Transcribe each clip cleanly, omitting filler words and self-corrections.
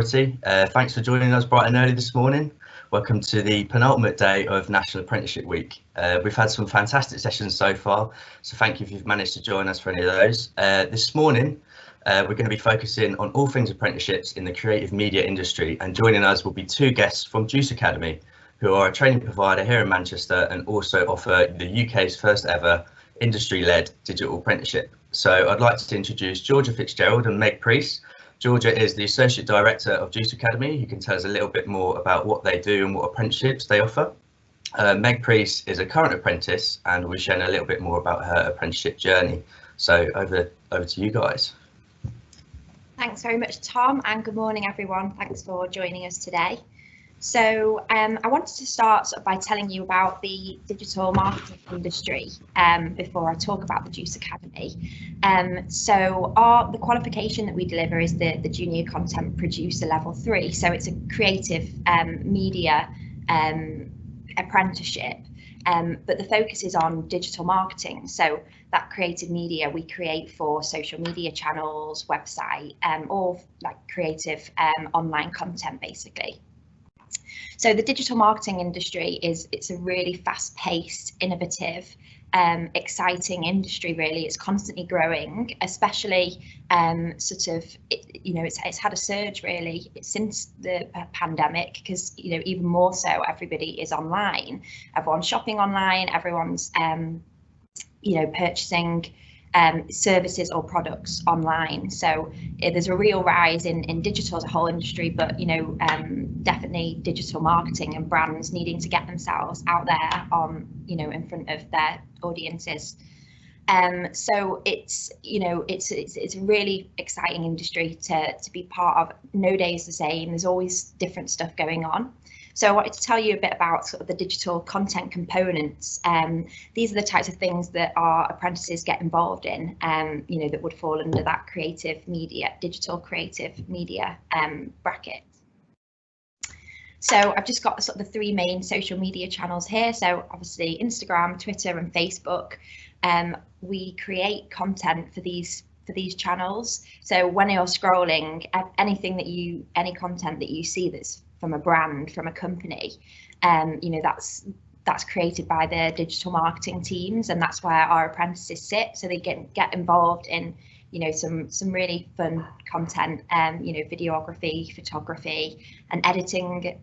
Thanks for joining us bright and early this morning. Welcome to the penultimate day of National Apprenticeship Week. We've had some fantastic sessions so far, so thank you if you've managed to join us for any of those. This morning, we're going to be focusing on all things apprenticeships in the creative media industry, and joining us will be two guests from Tutors Academy, who are a training provider here in Manchester and also offer the UK's first ever industry-led digital apprenticeship. So I'd like to introduce Georgia Fitzgerald and Meg Priest. Georgia is the Associate Director of Tutors Academy, who can tell us a little bit more about what they do and what apprenticeships they offer. Meg Priest is a current apprentice and will be sharing a little bit more about her apprenticeship journey. So over to you guys. Thanks very much, Tom, and good morning, everyone. Thanks for joining us today. So I wanted to start by telling you about the digital marketing industry before I talk about the Tutors Academy. So the qualification that we deliver is the Junior Content Producer Level 3. So it's a creative media apprenticeship, but the focus is on digital marketing. So that creative media we create for social media channels, website, or like creative online content, basically. So the digital marketing industry it's a really fast-paced, innovative, exciting industry. Really, it's constantly growing, especially it's had a surge really since the pandemic, because even more so, everybody is online, everyone's shopping online, everyone's purchasing services or products online. So there's a real rise in digital as a whole industry, but definitely digital marketing and brands needing to get themselves out there on in front of their audiences. So it's a really exciting industry to be part of. No day is the same. There's always different stuff going on. So I wanted to tell you a bit about sort of the digital content components. These are the types of things that our apprentices get involved in, that would fall under that digital creative media bracket. So I've just got sort of the three main social media channels here. So obviously Instagram, Twitter and Facebook. We create content for these channels. So when you're scrolling, any content that you see that's from a brand, from a company, that's created by the digital marketing teams, and that's where our apprentices sit. So they get involved in some really fun content, videography, photography, and editing.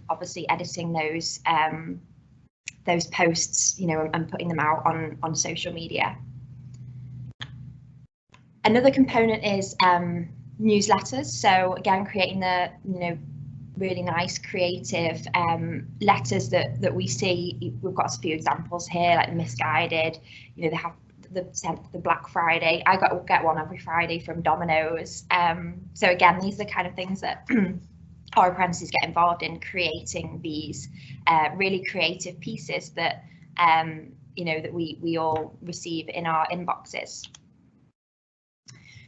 Obviously editing those posts, and putting them out on social media. Another component is newsletters. So again, creating the really nice creative letters that we see. We've got a few examples here, like Misguided. They have the Black Friday. I get one every Friday from Domino's. So again, these are the kind of things that our apprentices get involved in, creating these really creative pieces that that we all receive in our inboxes.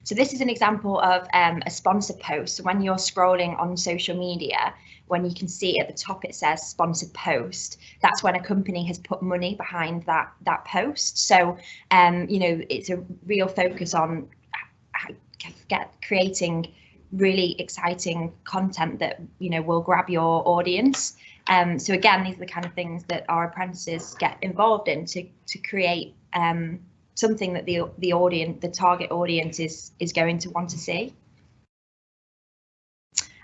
So this is an example of a sponsored post. So when you're scrolling on social media, when you can see at the top it says sponsored post, that's when a company has put money behind that post. So it's a real focus on creating really exciting content that will grab your audience. So again, these are the kind of things that our apprentices get involved in to create something that the target audience is going to want to see.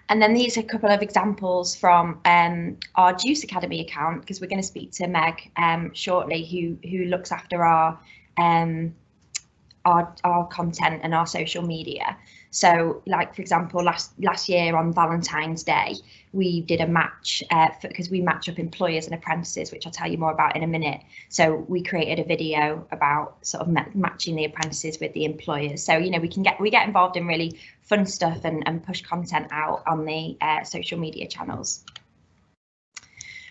And then these are a couple of examples from our Tutors Academy account, because we're going to speak to Meg shortly, who looks after our content and our social media. So, like for example, last year on Valentine's Day, we did a match because we match up employers and apprentices, which I'll tell you more about in a minute. So we created a video about sort of matching the apprentices with the employers. So we get involved in really fun stuff and push content out on the social media channels.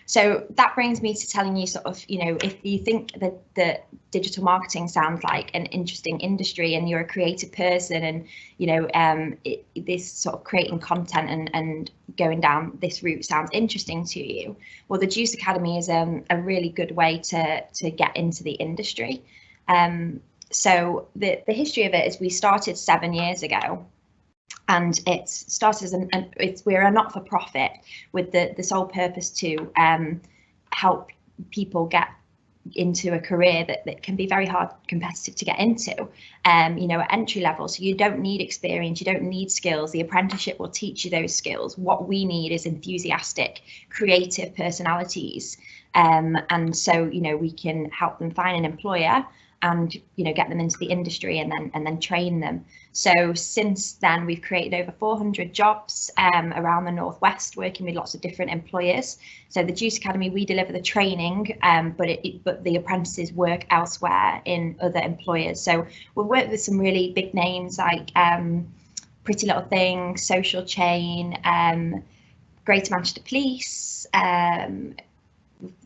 So that brings me to telling you sort of, if you think that digital marketing sounds like an interesting industry and you're a creative person and, this sort of creating content and going down this route sounds interesting to you, well, the Tutors Academy is a really good way to get into the industry. So the history of it is we started 7 years ago. And it started as we're a not-for-profit with the sole purpose to help people get into a career that can be very hard, competitive to get into, you know, at entry level. So you don't need experience, you don't need skills. The apprenticeship will teach you those skills. What we need is enthusiastic, creative personalities. And so, you know, we can help them find an employer and, you know, get them into the industry and then train them. So since then, we've created over 400 jobs around the Northwest, working with lots of different employers. So the Juice Academy, we deliver the training, but the apprentices work elsewhere in other employers. So we've worked with some really big names like Pretty Little Thing, Social Chain, Greater Manchester Police.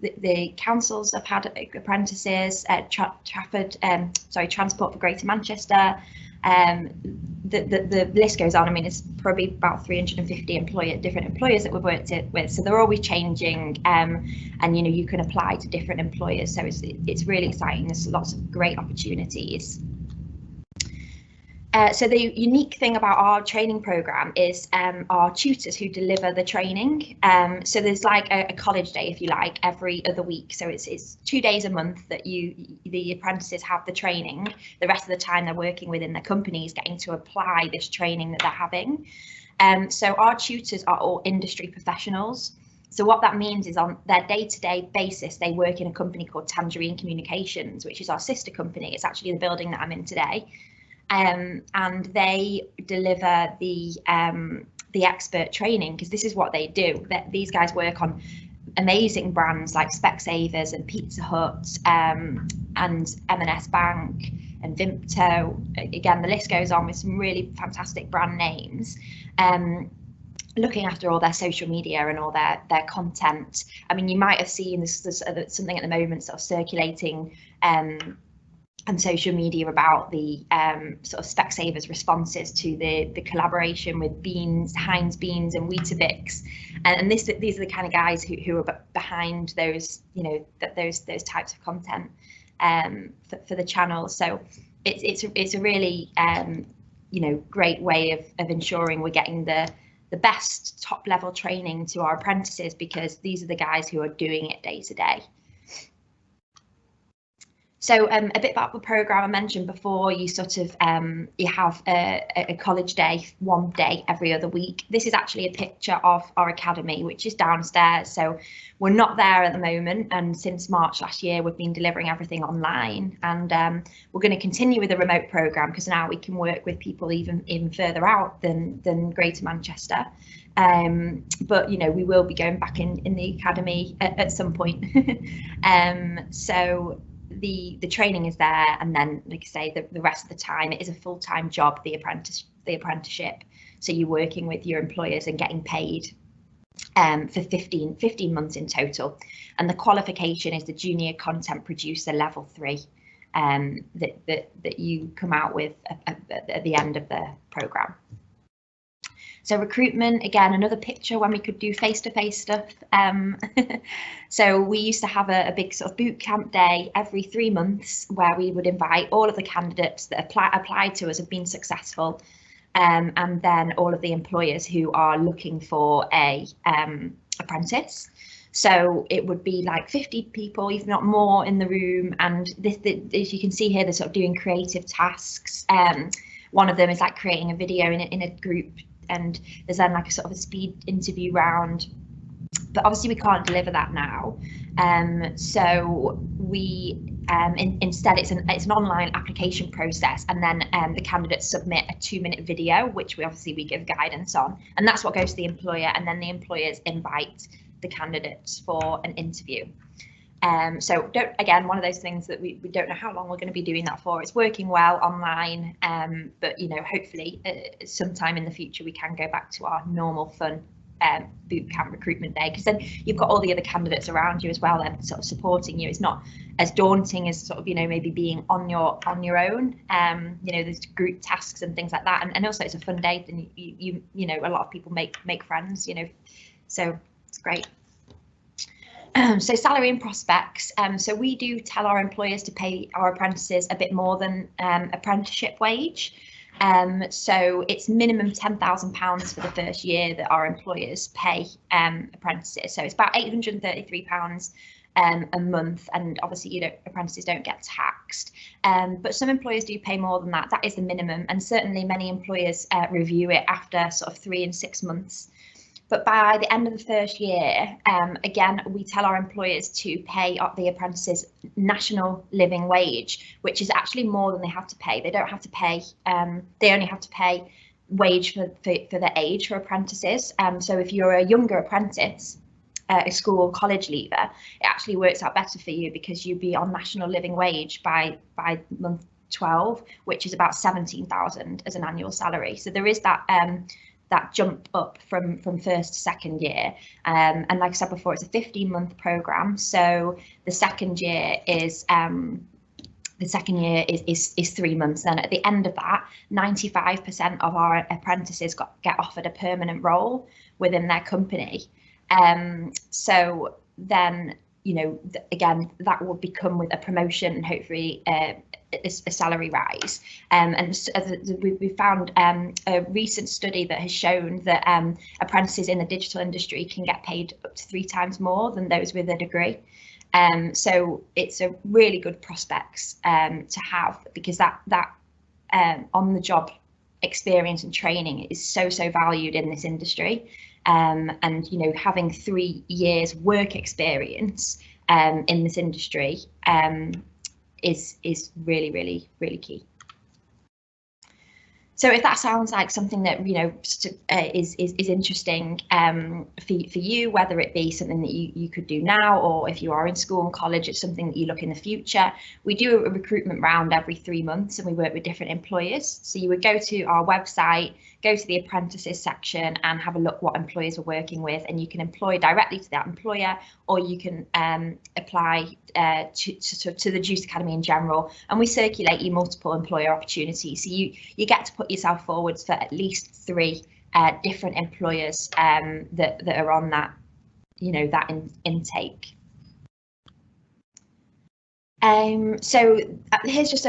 The councils have had apprentices at Transport for Greater Manchester. The list goes on. I mean, it's probably about 350 different employers that we've worked with. So they're always changing, and you know, you can apply to different employers. So it's really exciting. There's lots of great opportunities. So the unique thing about our training program is our tutors who deliver the training. So there's like a college day, if you like, every other week. So it's 2 days a month that the apprentices have the training. The rest of the time they're working within their companies, getting to apply this training that they're having. So our tutors are all industry professionals. So what that means is on their day-to-day basis, they work in a company called Tangerine Communications, which is our sister company. It's actually the building that I'm in today. And they deliver the expert training, because this is what they do. That these guys work on amazing brands like Specsavers and Pizza Hut, and M&S Bank and Vimto. Again, the list goes on with some really fantastic brand names. Looking after all their social media and all their content. I mean, you might have seen there's something at the moment sort of circulating and social media about the sort of Specsavers responses to the collaboration with Heinz Beans and Weetabix, and these are the kind of guys who are behind those, you know, those types of content for the channel. So it's a really you know, great way of ensuring we're getting the best top level training to our apprentices, because these are the guys who are doing it day to day. So a bit about the programme I mentioned before, you sort of, you have a college day, one day every other week. This is actually a picture of our academy, which is downstairs. So we're not there at the moment. And since March last year, we've been delivering everything online. And we're going to continue with the remote programme, because now we can work with people even further out than Greater Manchester. But, you know, we will be going back in the academy at some point. So the training is there, and then, like I say, the rest of the time it is a full-time job, the apprenticeship. So you're working with your employers and getting paid for 15 months in total, and the qualification is the junior content producer level 3 that you come out with at the end of the programme. So recruitment, again, another picture when we could do face-to-face stuff. So we used to have a big sort of boot camp day every 3 months, where we would invite all of the candidates that applied to us, have been successful, and then all of the employers who are looking for a apprentice. So it would be like 50 people, if not more, in the room. And as you can see here, they're sort of doing creative tasks. One of them is like creating a video in a group, and there's then like a sort of a speed interview round. But obviously we can't deliver that now. So we instead it's an online application process, and then the candidates submit a 2-minute video, which we give guidance on, and that's what goes to the employer, and then the employers invite the candidates for an interview. So again, one of those things that we don't know how long we're going to be doing that for. It's working well online, but you know, hopefully sometime in the future we can go back to our normal fun boot camp recruitment day, because then you've got all the other candidates around you as well, and sort of supporting you. It's not as daunting as sort of, you know, maybe being on your own. You know, there's group tasks and things like that, and also it's a fun day, and you know, a lot of people make friends, you know, so it's great. So salary and prospects. So we do tell our employers to pay our apprentices a bit more than apprenticeship wage. So it's minimum £10,000 for the first year that our employers pay apprentices. So it's about £833 a month, and obviously apprentices don't get taxed, but some employers do pay more than that. That is the minimum, and certainly many employers review it after sort of 3 and 6 months. But by the end of the first year, again, we tell our employers to pay up the apprentices national living wage, which is actually more than they have to pay. They don't have to pay, they only have to pay wage for the age for apprentices. So if you're a younger apprentice, a school or college leaver, it actually works out better for you because you'd be on national living wage by month 12, which is about 17,000 as an annual salary. So there is that that jump up from first to second year, and like I said before, it's a 15-month program. So the second year is 3 months. Then at the end of that, 95% of our apprentices get offered a permanent role within their company. So then, again, that will become with a promotion and hopefully a salary rise. And we found a recent study that has shown that apprentices in the digital industry can get paid up to 3 times more than those with a degree. So it's a really good prospects to have, because that on-the-job experience and training is so valued in this industry. And having 3 years work experience in this industry is really key. So if that sounds like something that is interesting for you, whether it be something that you could do now, or if you are in school and college, it's something that you look in the future. We do a recruitment round every 3 months, and we work with different employers. So you would go to our website, go to the apprentices section, and have a look what employers are working with, and you can employ directly to that employer, or you can apply to the Juice Academy in general, and we circulate you multiple employer opportunities. So you get to put yourself forwards for at least 3 different employers that are on that intake. So here's just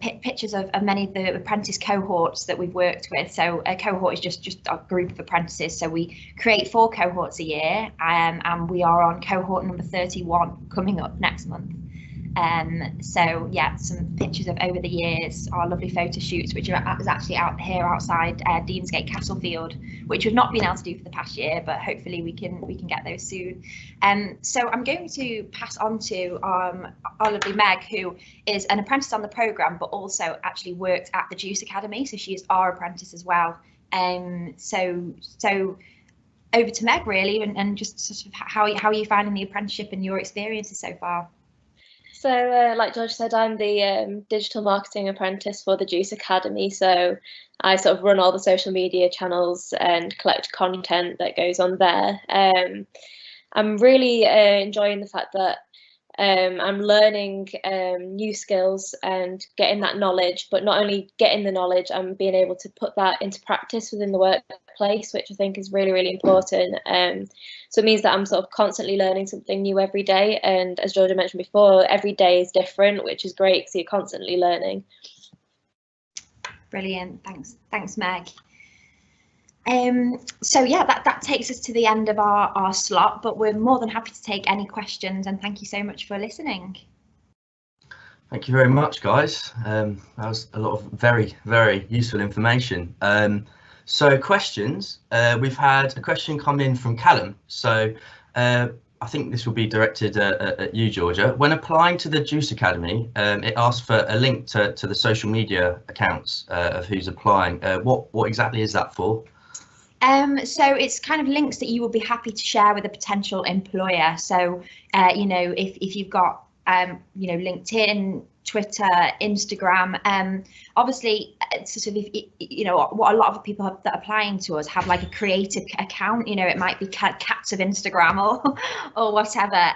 pictures of many of the apprentice cohorts that we've worked with. So a cohort is just a group of apprentices. So we create 4 cohorts a year, and we are on cohort number 31 coming up next month. So yeah, some pictures of over the years, our lovely photo shoots, which is actually out here outside Deansgate Castlefield, which we've not been able to do for the past year, but hopefully we can get those soon. So I'm going to pass on to our lovely Meg, who is an apprentice on the programme, but also actually worked at the Juice Academy, so she is our apprentice as well. So over to Meg, really, and just sort of how are you finding the apprenticeship and your experiences so far? So like George said, I'm the digital marketing apprentice for the Juice Academy. So I sort of run all the social media channels and collect content that goes on there. I'm really enjoying the fact that I'm learning new skills and getting that knowledge, but not only getting the knowledge, I'm being able to put that into practice within the workplace, which I think is really important. So it means that I'm sort of constantly learning something new every day. And as Georgia mentioned before, every day is different, which is great because you're constantly learning. Brilliant. Thanks, Meg. So yeah, that takes us to the end of our slot, but we're more than happy to take any questions, and thank you so much for listening. Thank you very much, guys. That was a lot of very useful information. So questions, we've had a question come in from Callum. So I think this will be directed at you, Georgia. When applying to the Juice Academy, it asks for a link to the social media accounts of who's applying. What exactly is that for? So it's kind of links that you will be happy to share with a potential employer. So, if you've got, LinkedIn, Twitter, Instagram, obviously, sort of, what a lot of people that are applying to us have like a creative account. It might be cats of Instagram or whatever.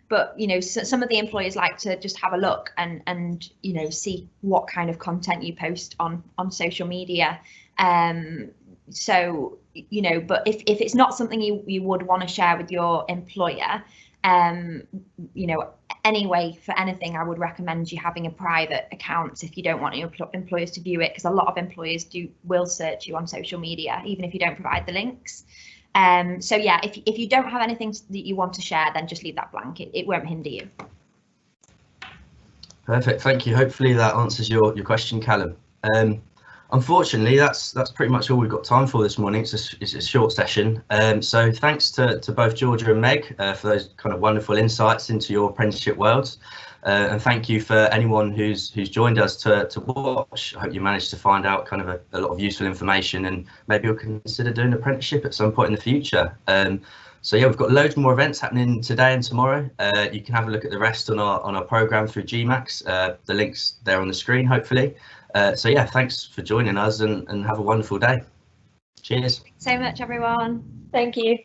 But some of the employers like to just have a look and see what kind of content you post on social media. So, but if it's not something you would want to share with your employer, anyway, for anything, I would recommend you having a private account if you don't want your employers to view it, because a lot of employers will search you on social media, even if you don't provide the links. So yeah, if you don't have anything that you want to share, then just leave that blank. It won't hinder you. Perfect, thank you. Hopefully that answers your question, Callum. Unfortunately, that's pretty much all we've got time for this morning. It's a short session. So thanks to both Georgia and Meg for those kind of wonderful insights into your apprenticeship worlds. And thank you for anyone who's joined us to watch. I hope you managed to find out kind of a lot of useful information, and maybe you'll consider doing an apprenticeship at some point in the future. So yeah, we've got loads more events happening today and tomorrow. You can have a look at the rest on our programme through GMAX. The link's there on the screen, hopefully. So yeah, thanks for joining us, and have a wonderful day. Cheers. Thanks so much, everyone. Thank you.